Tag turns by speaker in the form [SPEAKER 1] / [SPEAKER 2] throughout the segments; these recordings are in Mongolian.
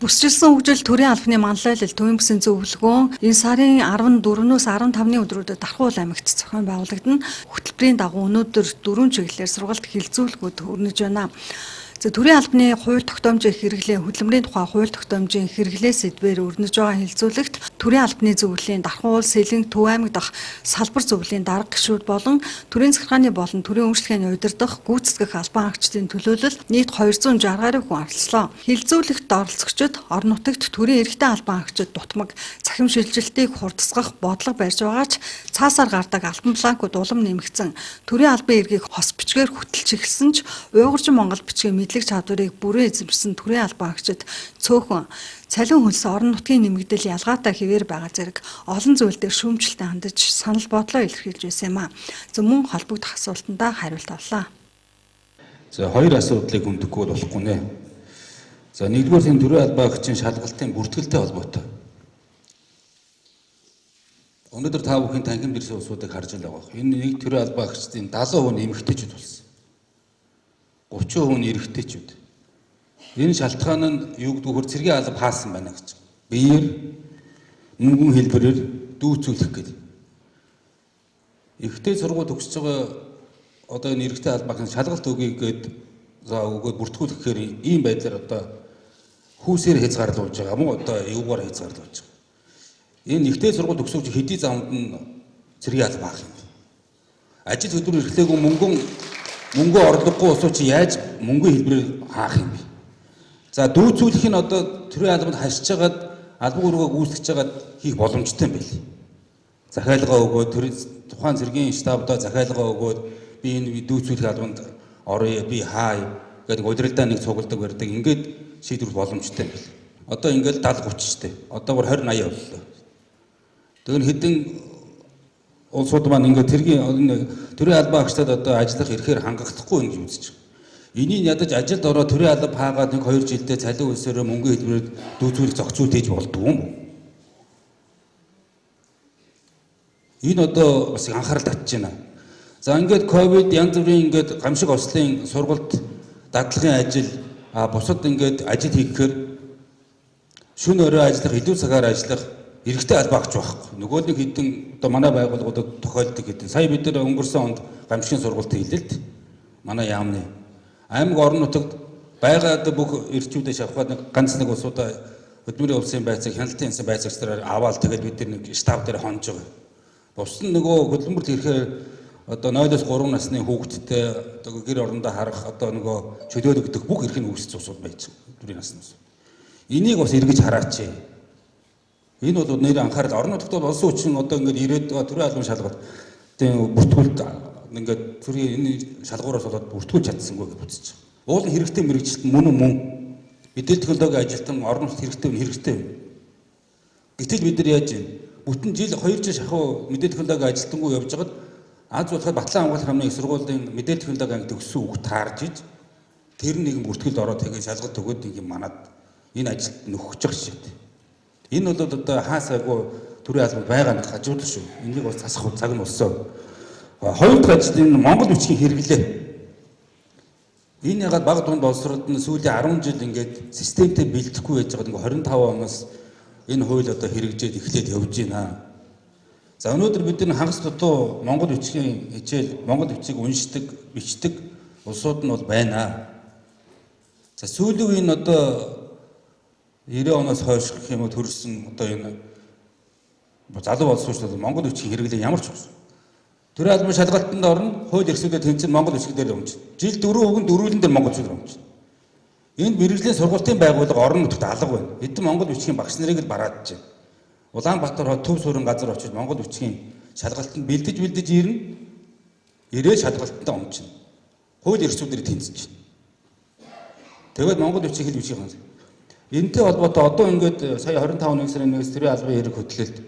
[SPEAKER 1] Бүсчилсэн хөгжил төрийн албаны манлайлал төвийн бүсийн зөвлөгөөн энэ сарын 14-өөс 15-ны өдрүүдэд Дархуул аймагт зохион байгуулагдана. Хөтөлбөрийн дагуу өнөөдөр 4 чиглэлээр сургалт хилцүүлгүүд өрнөж байна. Төрийн албаны хууль тогтоомжийн хэрэглээ хөдөлмөрийн тухай хууль тогтоомжийн хэрэглээ сэдвээр өрнөж байгаа хилцүүлэгт төрийн албаны зөвлөлийн Дархуул, Сэлэнг, Төв аймаг дахь салбар зөвлөлийн дарга гишүүд болон төрийн захиргааны болон төрийн өмчлөгийн удирдах гүйцэтгэх албан хаагчдын төлөөлөл нийт 260 гаруй хүн оролцлоо. Хилцүүлэгт оролцогчид орон нутагт төрийн эрхтэй албан хаагчид дутмаг цахим шилжилтийг хурдсгах бодлого барьж байгаа ч цаасаар гардаг альбан бланкууд улам нэмэгдсэн. Төрийн албан эргийг хос бичгээр хөтөлж эхэлсэн ч уйгурчин Монгол бичгийн мэдлэг чадварыг бүрэн эзэмшсэн төрийн албан хаагчид цөөхөн цалин хөлс орон нутгийн нэмэгдэл ялгаатай хэвээр байгаа зэрэг олон зүйл дээр шүүмжлэлтэй хандаж санал бодлоо илэрхийлж байсан юм а. Мөн холбогдох асуултандаа хариулт авлаа.
[SPEAKER 2] Хоёр асуудлыг хөндөхгүй болохгүй нэ. Нэгдүгээр тийм төрийн албан хаагчийн шалгалтын бүртгэлтэй холбоотой. Өнөөдөр та бүхэн танхим дэрсэн улсуудыг харж байгаа байх. Энэ нэг төрийн албан хаагчдын 70% нь эмэгтэйчүүд болсон. 30% нь эрэгтэйчүүд. Энэ шалтгаан нь юу гэдгээр цэргийн алба хаасан байна гэж. Биеэр мөнгөн хэлбэрээр дүүцүүлэх гэдэг. Эрэгтэй сургууль төгсөж байгаа одоо энэ эрэгтэй албагийн шалгалт өгье гээд өгөөд бүртгүүлэхээр ийм байдлаар одоо хүүсээр хязгаарлуулж байгаа мó одоо юугаар хязгаарлуулж байгаа. Энэ эрэгтэй сургууль төгсөж хэдий замд нь цэргийн алба хаах юм. Ажил хөдөлмөр эрхлээгүй мөнгө орлогогүй усуу чи яаж мөнгөний хэлбэрээр хаах юм бэ? Дүүцүүлэх нь одоо төрийн албанд хашиж хагаад албан үүргээ гүйцэтгэж хагаад хийх боломжтой юм байл. Захиалга өгөөд тухайн цэргийн штабдаа захиалга өгөөд би энэ дүүцүүлэх албанд орё, би хаа гэдэг удирдлагаа нэг цугладаг барьдаг. Ингээд шийдвэрлэх боломжтой юм байл. Одоо ингээд 70-30 штэ. Одоо бүр 20-80 боллоо. Тэгэхээр хэдэн улсууд маань ингээд төрийн албан хаагчдад одоо ажиллах эрхээр хангахдахгүй гэж үзэж байгаа. Энийг ядаж ажилд ороод төрийн алба хаагаад 1-2 жилдээ цалин хөлсөөр мөнгө хэлбэрээр дүүцүүлэх зохицуулт хийж болдгоо юм. Энэ одоо бас анхаарал татж байна. Ингээд ковид янз бүрийн ингээд гамшиг ослын сургалт дадлагын ажил бусад ингээд ажил хийхээр шөнө өрөө ажиллах, илүү цагаар ажиллах эрэгтэй албан хаагч байхгүй. Нөгөө нэг хэдэн одоо манай байгууллагуудад тохиолддог хэдэн. Сая бид нар өнгөрсөн онд гамшигын сургалт хийлээ л дээ. Манай яамны аймаг орон нутагт байгаад бүх эрчүүдээ шавхаад ганц нэг улсуудаа хөдөлмөрийн улсын байцааг хяналтын улсын байцаагчдаар аваад тэгээд бид нар нэг штаб дээр хонж байгаа. Бус нь нөгөө хөдөлмөрт ирэхээр одоо 0-3 насны хүүхэдтэй одоо гэр орондоо харах одоо нөгөө чөлөөлөгдөх бүх эрх нь үүсэж усууд байж байгаа. Төрийн насны ус. Энийг бас эргэж хараач. Энэ бол нэр анхаарал орон нутагт бол улсын хүчин одоо ингээд ирээд байгаа төрийн албан шалгалт тийм бүртгүүлэлт ингээд төрийн энэ шалгуураас болоод бүртгүүлж чадсангүй гэж үзэж байгаа. Уул хэрэгтэй мэрэгчлэлт мөн мэдээлэл технологийн ажилтан орон нутагт хэрэгтэй. Гэтэл бид нар яаж вэ? Бүтэн жил 2 жил шахуу мэдээлэл технологийн ажилтангүй явж байгаад аз болоход Батлан хамгаалах хамны их сургуулийн мэдээлэл технологийн анги төгссөн үг таарж иж тэр нэгэн бүртгэлд ороод тэгээд шалгалт өгөөд нэг юм манад энэ ажилд нөхөж байгаа шээ. Энэ бол одоо хаасаагүй төрийн албанд байгаа нэг хажууд шүү. Энийг бас засах цаг нь болсон. Хоёр дахь ажил энэ Монгол бичгийн хэрэглээ. Энэ ягаад баг дунд боловсролд нь сүүлийн 10 жил ингээд системтэй бэлдэхгүй байж байгаа. 25 оноос энэ хууль одоо хэрэгжээд эхлээд явж байна. Өнөөдөр бид нар хагас дутуу Монгол бичгийн хичээл, Монгол бичгийг уншдаг, бичдэг улсууд нь бол байна. Сүүлийн үеийн одоо 90 оноос хойш гэх юм уу төрсэн одоо энэ залуу боловсруулагчид Монгол бичгийн хэрэглээ ямар ч байна. Төрийн албан шалгалтанд орно, хууль эрхлүүлээд тэнцэн Монгол бичиг дээр өмч. Жил 4 үгэн дөрвөлн дээр монгол бичгээр өмч. Энд мэрэгжлийн сургалтын байгууллага орон нутагт алга байна. Хэдэн монгол бичгийн багш нарыг л бараад чинь. Улаанбаатар хот төв суурин газар очиж монгол бичгийн шалгалтанд бэлдэж ирнэ. Ирээ шалгалтанд өмчнө. Хууль эрхлүүлэлтээр тэнцэж байна. Тэгээд монгол бичиг хэл бичиг хань. Энэтэй холбоотой одоо ингээд сая 25 сарын 1-ээс төрийн албан эрх хөтлөлт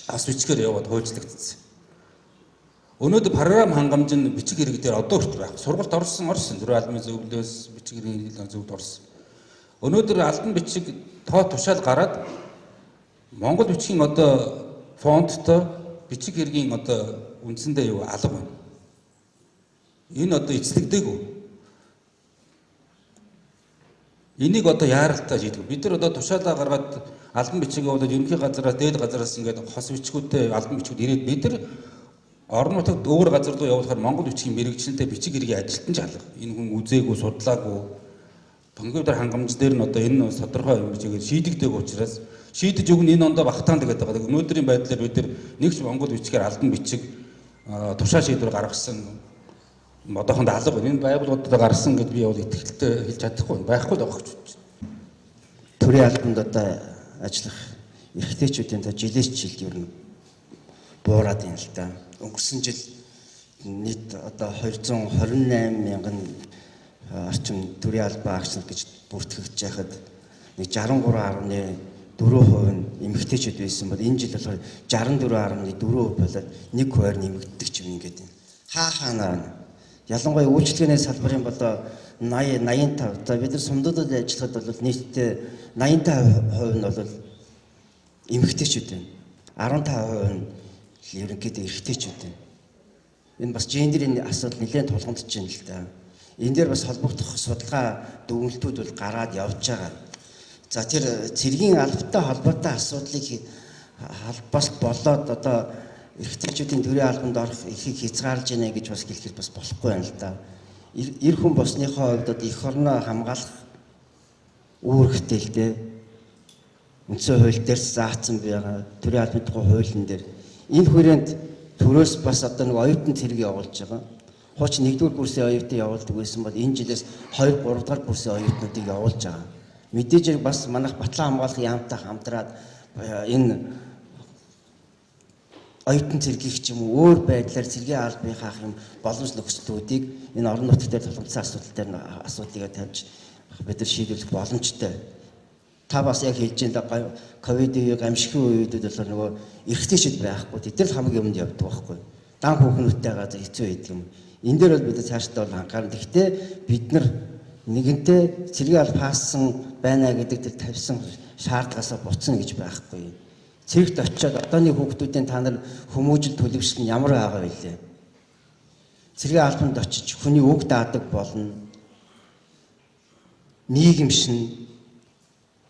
[SPEAKER 2] ас бичгээр яваад хуульчлагдсан. Өнөөдөр програм хангамжийн бичиг хэрэг дээр одоо хүртэл байх. Сургалт орсон төрийн албаны зөвлөлөөс бичиг хэргийн зөвлөлд орсон. Өнөөдөр албан бичиг тоо тушаал гараад Монгол бичгийн одоо фонттой бичиг хэргийн одоо үндсэндээ юу алга байна. Энэ одоо эцлэгдээгүй. Энийг одоо яаралтай шийдэх. Бид нар одоо тушаалаа гаргаад албан бичгийг болоод ерөнхий газараас дээд газараас ингээд хос бичгүүтэй албан бичгүүд ирээд бид нар орон нутагт өөр газар руу явуулахаар Монгол бичгийн мэрэгчлэнтэй бичиг хэргийн ажилтан жалга. Энэ хүн үзээгүй, судлаагүй. Компьютер хангамж дээр нь одоо энэ тодорхой юм бичигээр шийдэгдэг учраас шийдэж өгнө энэ ондоо багтаан гэдэг байгаа. Өнөөдрийн байдлаар бид нар нэгч Монгол бичгээр албан бичиг тушаа шийдвэр гаргасан одоохонд алга байна. Энэ байгууллагуудад гарсан гэдээ би бол итгэлтэй хэлж чадахгүй байхгүй л байгаа гэж бодож байна.
[SPEAKER 3] Төрийн албанд одоо ажиллах эрхтэйчүүдийн жилээс жилд ер нь буураад байна л да. Өнгөрсөн жил нийт одоо 228 мянган орчим төрийн албан агч нар гэж бүртгэгдэж байхад нэг 63.4% нь эмэгтэйчүүд байсан бол энэ жил болохоор 64.4% болоод 1% нэмэгддэг ч юм ингээд байна. Хаанаа ялангуяа үйлчлэгээний салбарын болоо 85. За бид нар сумдуудад ажиллахад бол нийтдээ 85% нь бол эмэгтэйчүүд байна. 15% нь ерөнхийдөө эрэгтэйчүүд байна. Энэ бас гендерийн асуудал нэлээд тулгамдж байна л да. Энэ дээр бас холбогдох судалгаа дүгнэлтүүд бол гараад явж байгаа. За тэр цэргийн албатай холбоотой асуудлыг бас болоод одоо эрхтэйчүүдийн төрийн албанд орох эрхийг хязгаарлаж байна гэж бас хэлэхэд бас болохгүй байна л да. Эр хүн босныхоо хувьд эх орноо хамгаалах үүрэгтэй л дээ. Үндсэн хууль дээр заасан байгаа төрийн албаны тухай хуулийн дээр энэ хүрээнд төрөөс бас одоо нэг оюутан цэрэг явуулж байгаа. Хуучин 1-р курсын оюутан явуулдаг байсан бол энэ жилээс 2, 3-р курсын оюутнуудыг явуулж байгаа. Мэдээж бас манайх батлан хамгаалах яамтай хамтраад энэ оюутан цэргийг ч юм уу өөр байдлаар цэргийн албаны хаах юм боломж нөхцлүүдийг энэ орон нутгад дээр тулгамдсан асуудал дээр асуудлыг тавьж бид нар шийдвэрлэх боломжтой. Та бас яг хэлж байгаа ковидын гамшигын үеүүдэд болохоор нөгөө эрхтэйчүүд байхгүй тэд нар хамгийн өмнө явдаг байхгүй. Дан хүүхнүүдтэйгээ хэцүү байдаг юм. Энэ дээр бол бид цаашдаа бол анхаарна. Гэхдээ бид нар нэгэнтээ цэргийн алба хаасан байна гэдэг тэр тавьсан шаардлагаасаа буцна гэж байхгүй. Цэрэгт очиод одооны хүүхдүүдийн та нар хүмүүжил төлөвшил нь ямар байгаа вэ? Цэргийн албанд очиж хүний үг даадаг болно. Нийгэм шин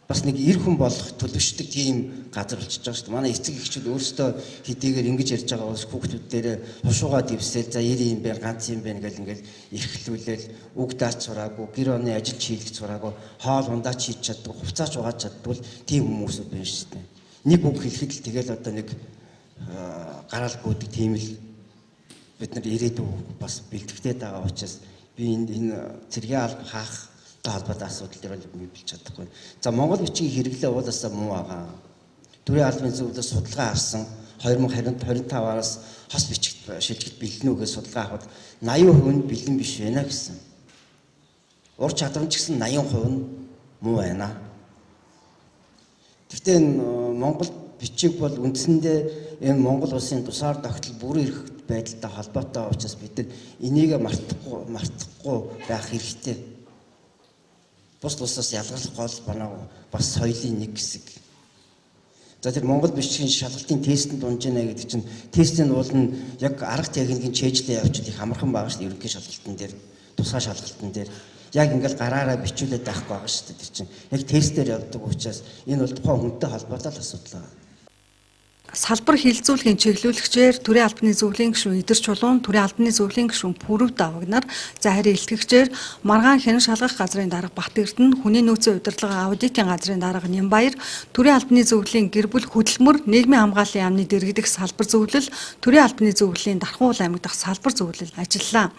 [SPEAKER 3] бас нэг эр хүн болох төлөвшдөг тийм газар болчихж байгаа шүү дээ. Манай эцэг эхчүүд өөрсдөө хэдийгээр ингэж ярьж байгаа бас хүүхдүүдээрээ хушуугаа дэвсээл за 90 юм байна, ганц юм байна гэл ингээл эрхлүүлээл үг даач сураагүй, гэр оны ажил хийлгэж сураагүй, хоол ундаач хийж чаддаг, хувцаач угааж чаддгүй тийм хүмүүсүүд байна шүү дээ. Нэг үг хэлэхэд л тэгэл одоо нэг гараалгүйдэг тийм л бид нар ирээдүй бас бэлтгэдэг байгаа учраас би энэ цэргийн алба хаах холбоотой асуудал дээр бол билж чадахгүй. За Монгол бичгийн хэрэглээ уулаасаа муу байгаа. Төрийн албаны зөвлөлд судалгаа авсан 2025-аас хос бичигт шилжигт бэлэн үгээ судалгаа авахад 80% нь бэлэн биш байна гэсэн. Ур чадвар ч гэсэн 80% нь муу байна. Гэхдээ энэ Монгол бичиг бол үндсэндээ энэ Монгол улсын тусаар тогтол бүрэн эрх байдалтай холбоотой учраас бид нар энийг мартахгүй байх хэрэгтэй. Бус тусаас ялгарлах гол банаа бас соёлын нэг хэсэг. За тэр Монгол бичгийн шалгалтын тестэнд унж байна гэдэг чинь тестийн уул нь яг арга техникийн чэйжлээ явуулж их амархан байгаа шүү дээ. Ерөнхий шалгалтын дээр, тусгай шалгалтын дээр яг ингээл гараараа бичүүлээд байхгүй байгаа шүү дээ. Тэр чинь яг тестээр явдаг учраас энэ бол тухайн хүнтэй холбоотой л асуудал байна.
[SPEAKER 1] Салбар хилцүүлгийн чиглүүлэгчээр төрийн албаны зөвлөлийн гишүүн Идэр Чулуун, төрийн албаны зөвлөлийн гишүүн Пүрэв Давагнаар, за харин илтгэгчээр Маргаан хянан шалгах газрын дарга Бат Эрдэнэ, хүний нөөцийн удирдлага аудитын газрын дарга Нямбаяр, төрийн албаны зөвлөлийн гэр бүл хөдөлмөр, нийгмийн хамгааллын яамны дэргэдэх салбар зөвлөл, төрийн албаны зөвлөлийн Дархан уул аймаг дахь салбар зөвлөл ажиллалаа.